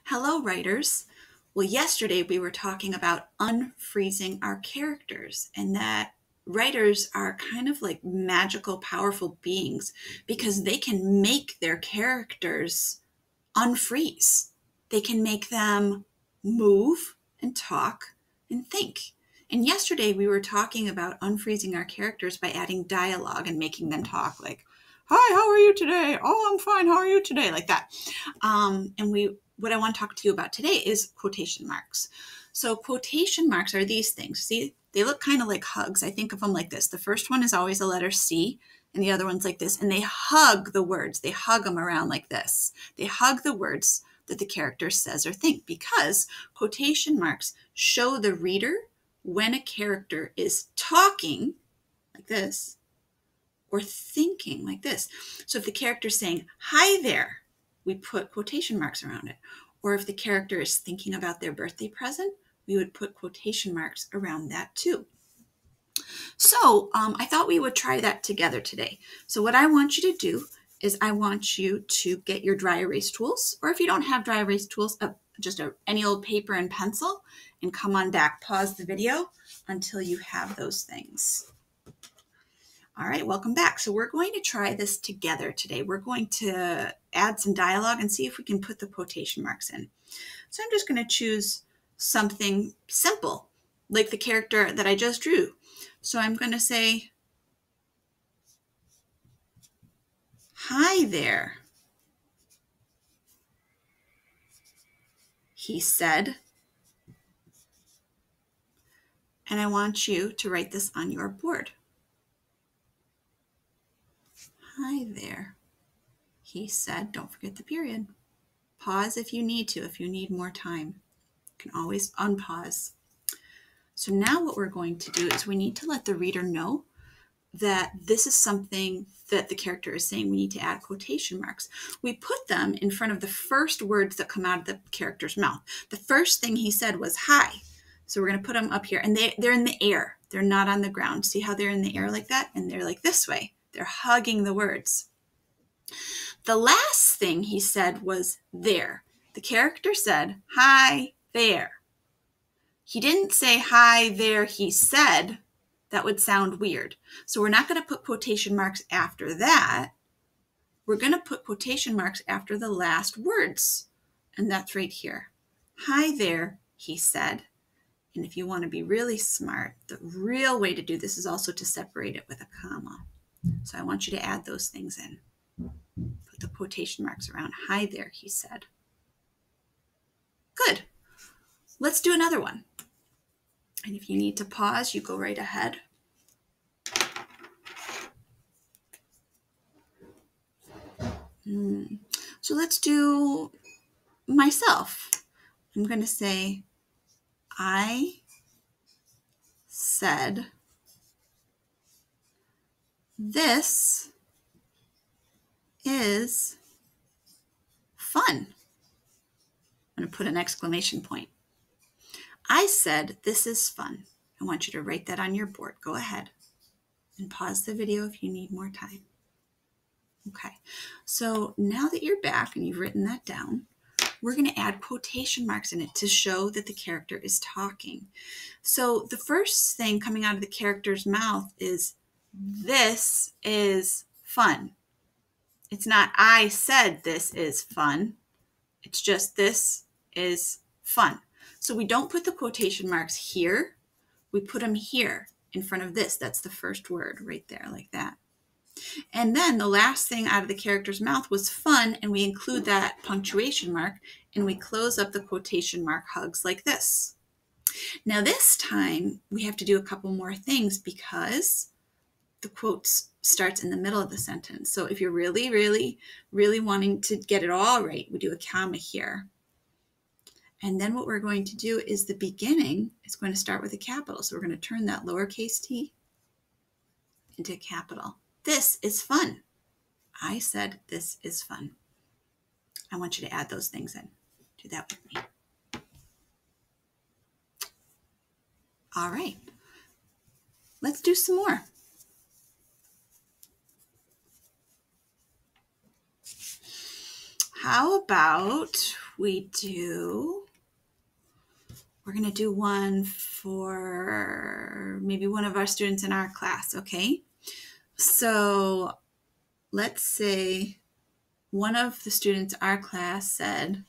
Hello, writers. Well, yesterday we were talking about unfreezing our characters and that writers are kind of like magical, powerful beings because they can make their characters unfreeze. They can make them move and talk and think. And yesterday we were talking about unfreezing our characters by adding dialogue and making them talk like, "Hi, how are you today? Oh, I'm fine. How are you today?" Like that. What I want to talk to you about today is quotation marks. So quotation marks are these things. See, they look kind of like hugs. I think of them like this. The first one is always a letter C, and the other one's like this. And they hug the words. They hug them around like this. They hug the words that the character says or think, because quotation marks show the reader when a character is talking like this or thinking like this. So if the character is saying, "Hi there," we put quotation marks around it. Or if the character is thinking about their birthday present, we would put quotation marks around that too. So I thought we would try that together today. So what I want you to do is I want you to get your dry erase tools, or if you don't have dry erase tools, just any old paper and pencil, and come on back. Pause the video until you have those things. All right, welcome back. So we're going to try this together today. We're going to add some dialogue and see if we can put the quotation marks in. So I'm just going to choose something simple, like the character that I just drew. So I'm going to say, "Hi there," he said. And I want you to write this on your board. "Hi there," he said. Don't forget the period. Pause if you need to, if you need more time. You can always unpause. So now what we're going to do is we need to let the reader know that this is something that the character is saying. We need to add quotation marks. We put them in front of the first words that come out of the character's mouth. The first thing he said was "hi." So we're going to put them up here, and they're in the air. They're not on the ground. See how they're in the air like that? And they're like this way. They're hugging the words. The last thing he said was "there." The character said, "Hi there." He didn't say "hi there," he said. That would sound weird. So we're not going to put quotation marks after that. We're going to put quotation marks after the last words. And that's right here. "Hi there," he said. And if you want to be really smart, the real way to do this is also to separate it with a comma. So I want you to add those things in. Put the quotation marks around. "Hi there," he said. Good. Let's do another one. And if you need to pause, you go right ahead. So let's do myself. I'm going to say, "I said this is fun." I'm going to put an exclamation point. I said this is fun. I want you to write that on your board. Go ahead and pause the video if you need more time. Okay, so now that you're back and you've written that down, we're going to add quotation marks in it to show that the character is talking. So the first thing coming out of the character's mouth is, "This is fun." It's not "I said this is fun." It's just "this is fun." So we don't put the quotation marks here. We put them here in front of this. That's the first word right there, like that. And then the last thing out of the character's mouth was "fun," and we include that punctuation mark, and we close up the quotation mark hugs like this. Now this time we have to do a couple more things because the quote starts in the middle of the sentence. So if you're really, really, really wanting to get it all right, we do a comma here. And then what we're going to do is the beginning is going to start with a capital. So we're going to turn that lowercase t into a capital. "This is fun." I said this is fun. I want you to add those things in. Do that with me. All right. Let's do some more. How about we're going to do one for maybe one of our students in our class, okay? So let's say one of the students in our class said,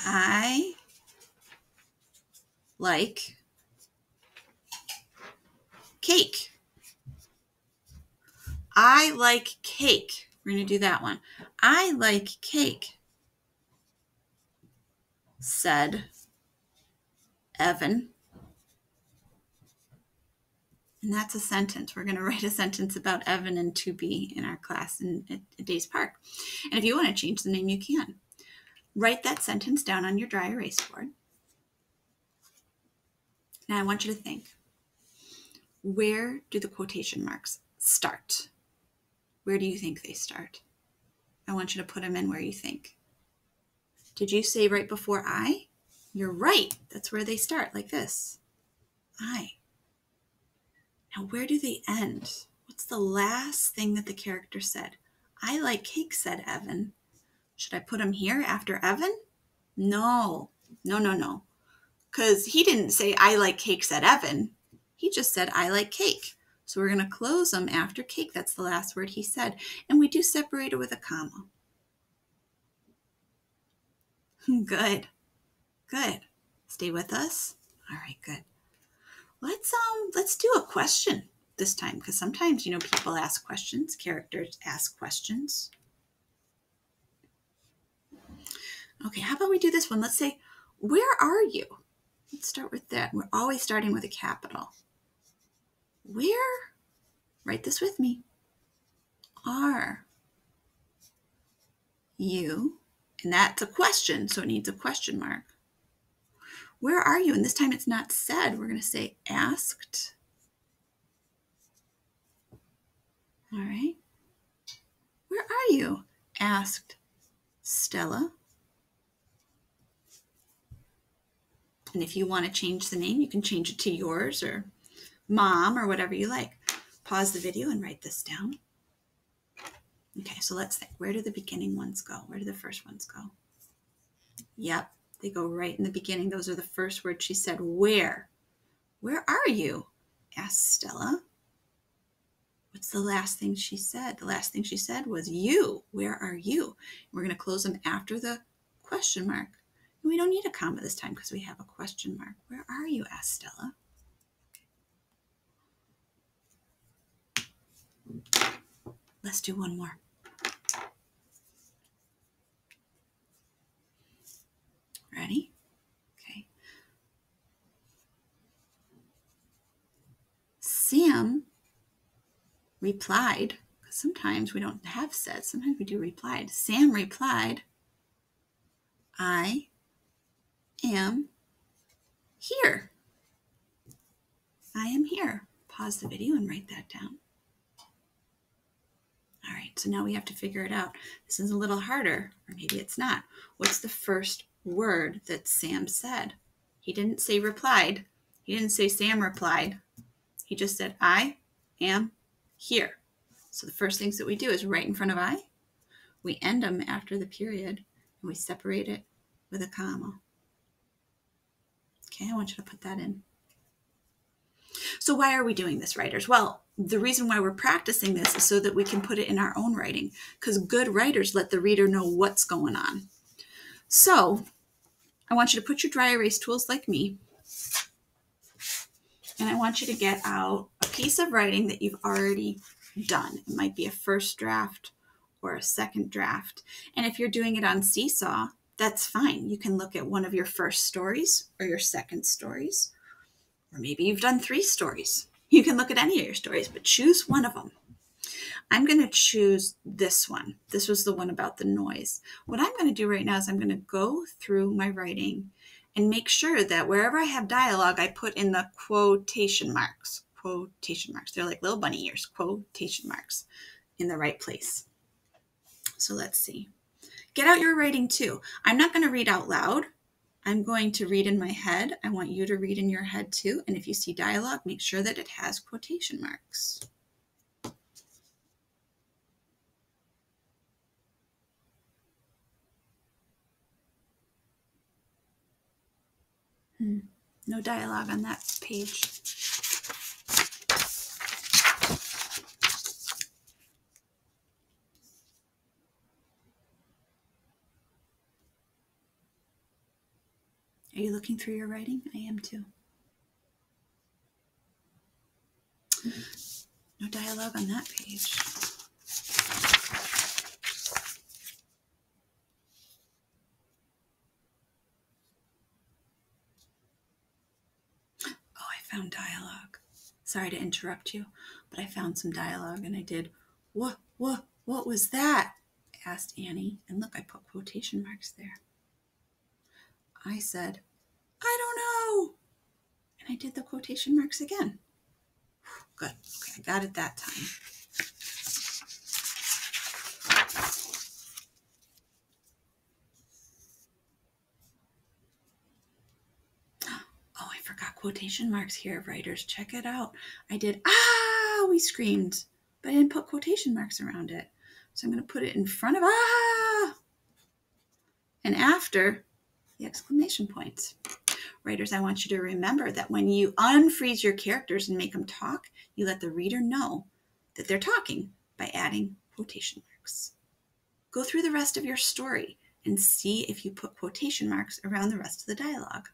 I like cake. I like cake. We're going to do that one. I like cake, said Evan. And that's a sentence. We're going to write a sentence about Evan and 2B in our class at Days Park. And if you want to change the name, you can. Write that sentence down on your dry erase board. Now I want you to think, where do the quotation marks start? Where do you think they start? I want you to put them in where you think. Did you say right before I? You're right. That's where they start, like this. I. Now, where do they end? What's the last thing that the character said? I like cake, said Evan. Should I put him here after Evan? No. Because he didn't say, I like cake, said Evan. He just said, I like cake. So we're going to close them after cake. That's the last word he said. And we do separate it with a comma. Good. Stay with us. All right, good. Let's do a question this time, because sometimes, people ask questions, characters ask questions. Okay, how about we do this one? Let's say, where are you? Let's start with that. We're always starting with a capital. Where, write this with me, are you? And that's a question, so it needs a question mark. Where are you? And this time it's not said. We're going to say asked. All right. Where are you? Asked Stella. And if you want to change the name, you can change it to yours or Mom or whatever you like. Pause the video and write this down. Okay, so let's think. Where do the beginning ones go? Where do the first ones go? Yep, they go right in the beginning. Those are the first words she said. Where? Where are you? Asked Stella. What's the last thing she said? The last thing she said was you. Where are you? We're going to close them after the question mark. And we don't need a comma this time because we have a question mark. Where are you? Asked Stella. Let's do one more. Ready? Okay. Sam replied, because sometimes we don't have said, sometimes we do replied. Sam replied, I am here. I am here. Pause the video and write that down. All right, so now we have to figure it out. This is a little harder, or maybe it's not. What's the first word that Sam said? He didn't say replied. He didn't say Sam replied. He just said, I am here. So the first things that we do is right in front of I. We end them after the period, and we separate it with a comma. Okay, I want you to put that in. So why are we doing this, writers? Well, the reason why we're practicing this is so that we can put it in our own writing, because good writers let the reader know what's going on. So I want you to put your dry erase tools like me, and I want you to get out a piece of writing that you've already done. It might be a first draft or a second draft. And if you're doing it on Seesaw, that's fine. You can look at one of your first stories or your second stories, or maybe you've done 3 stories. You can look at any of your stories, but choose one of them. I'm going to choose this one. This was the one about the noise. What I'm going to do right now is I'm going to go through my writing and make sure that wherever I have dialogue, I put in the quotation marks. Quotation marks. They're like little bunny ears. Quotation marks in the right place. So let's see. Get out your writing too. I'm not going to read out loud. I'm going to read in my head. I want you to read in your head too. And if you see dialogue, make sure that it has quotation marks. No dialogue on that page. Are you looking through your writing? I am too. No dialogue on that page. Oh, I found dialogue. Sorry to interrupt you, but I found some dialogue and I did, what was that? Asked Annie. And look, I put quotation marks there. I said, I don't know. And I did the quotation marks again. Good. Okay, I got it that time. Oh, I forgot quotation marks here, writers. Check it out. I did, we screamed, but I didn't put quotation marks around it. So I'm going to put it in front of and after the exclamation points. Writers, I want you to remember that when you unfreeze your characters and make them talk, you let the reader know that they're talking by adding quotation marks. Go through the rest of your story and see if you put quotation marks around the rest of the dialogue.